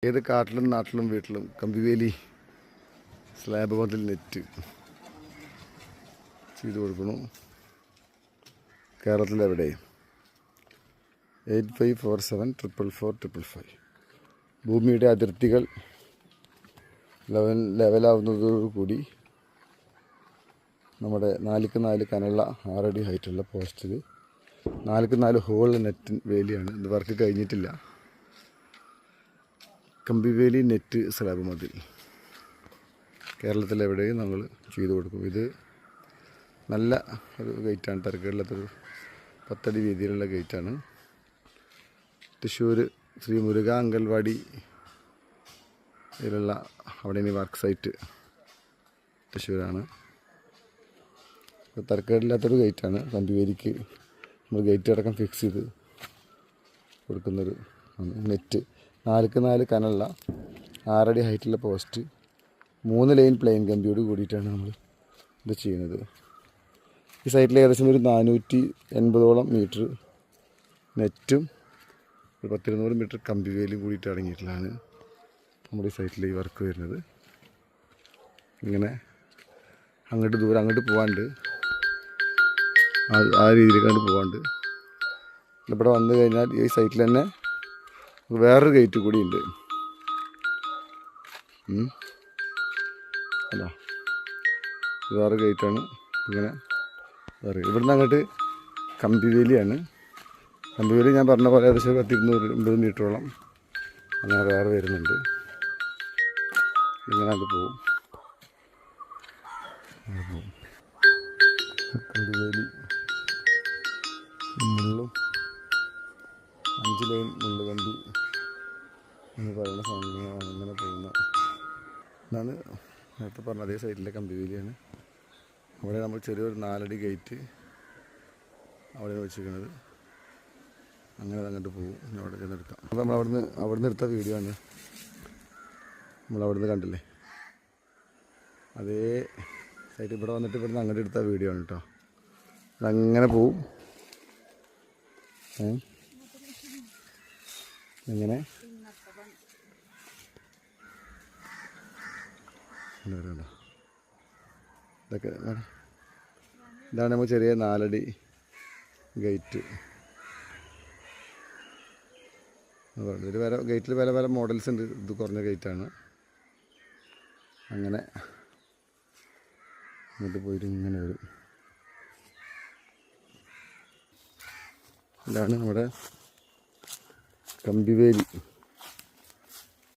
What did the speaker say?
ഏത് കാട്ടിലും നാട്ടിലും വീട്ടിലും കമ്പിവേലി സ്ലാബ് മതിൽ നെറ്റ് ചെയ്ത് കൊടുക്കണം. കേരളത്തിലെവിടെ 85474445. ഭൂമിയുടെ അതിർത്തികൾ ലെവലാവുന്നതോടുകൂടി നമ്മുടെ 4x4 കനുള്ള 6 അടി ഹൈറ്റുള്ള പോസ്റ്റിൽ 4x4 ഹോൾ നെറ്റ് വേലിയാണ്. ഇത് വർക്ക് കഴിഞ്ഞിട്ടില്ല. കമ്പിവേലി നെറ്റ് സ്ലാബ് മതിൽ കേരളത്തിലെവിടെയും നമ്മൾ ചെയ്തു കൊടുക്കും. ഇത് നല്ല ഒരു ഗേറ്റാണ്. തരക്കേടില്ലാത്തൊരു 10 അടി വീതിയിലുള്ള ഗേറ്റാണ്. തൃശ്ശൂർ ശ്രീ മുരുക അങ്കൽവാടി ഇതിലുള്ള അവിടെ വർക്ക് സൈറ്റ് തൃശ്ശൂരാണ്. തരക്കേടില്ലാത്തൊരു ഗേറ്റാണ്. കമ്പിവേലിക്ക് നമ്മൾ ഗേറ്റ് അടക്കം ഫിക്സ് ചെയ്ത് കൊടുക്കുന്നൊരു നെറ്റ്. 4x4 കനുള്ള 6 അടി ഹൈറ്റുള്ള പോസ്റ്റ് 3 ലൈൻ പ്ലെയിൻ കമ്പിയോട് കൂടിയിട്ടാണ് നമ്മൾ ഇത് ചെയ്യുന്നത്. ഈ സൈറ്റിൽ ഏകദേശം ഒരു 480ഓളം മീറ്റർ നെറ്റും ഒരു 100-200 മീറ്റർ കമ്പിവേലിയും കൂടിയിട്ട് അടങ്ങിയിട്ടുള്ളതാണ് നമ്മുടെ ഈ സൈറ്റിൽ ഈ വർക്ക് വരുന്നത്. ഇങ്ങനെ അങ്ങോട്ട് ദൂരം അങ്ങോട്ട് പോകാണ്ട് ആ രീതിയിലേക്കാണ്ട് പോകാണ്ട് ഇവിടെ വന്നു കഴിഞ്ഞാൽ ഈ സൈറ്റിൽ തന്നെ വേറൊരു ഗേറ്റ് കൂടി ഉണ്ട്. അല്ല വേറെ ഗേറ്റാണ്. ഇങ്ങനെ വേറെ ഇവിടുന്ന് അങ്ങോട്ട് കമ്പിവേലിയാണ്. കമ്പിവേലി ഞാൻ പറഞ്ഞ പോലെ ഏകദേശം 100-250 മീറ്ററോളം അങ്ങനെ വേറെ വരുന്നുണ്ട്. ഇങ്ങനെ അത് പോവും. കമ്പിവേലി മുള്ളും 5 ലൈൻ മുള്ളുകമ്പി എന്ന് പറയുന്ന സംഭവമാണ്. ഇങ്ങനെ പോകുന്ന എന്നാണ് നേരത്തെ പറഞ്ഞ അതേ സൈഡിലെ കമ്പിവേലിയാണ്. അവിടെ നമ്മൾ ചെറിയൊരു 4 അടി ഗേറ്റ് അവിടെ വെച്ചിരിക്കുന്നത്. അങ്ങനെ അങ്ങോട്ട് പോകും. അവിടെ ചെന്നെടുക്കാം. അപ്പോൾ നമ്മൾ അവിടുന്ന് എടുത്ത വീഡിയോ ആണ്. നമ്മളവിടുന്ന് കണ്ടില്ലേ അതേ സൈറ്റ് ഇവിടെ വന്നിട്ട് ഇവിടുന്ന് അങ്ങോട്ട് എടുത്ത വീഡിയോ ആണ് കേട്ടോ. അതങ്ങനെ പോവും. എങ്ങനെ ഇതൊക്കെ ഇതാണ് നമ്മൾ ചെറിയ 4 അടി ഗേറ്റ്. ഇത് വേറെ ഗേറ്റിൽ പല മോഡൽസ് ഉണ്ട്. ഇത് കുറഞ്ഞ ഗേറ്റാണ്. അങ്ങനെ ഇങ്ങോട്ട് പോയിട്ട് ഇങ്ങനെ വരും. ഇതാണ് നമ്മുടെ കമ്പിവേലി.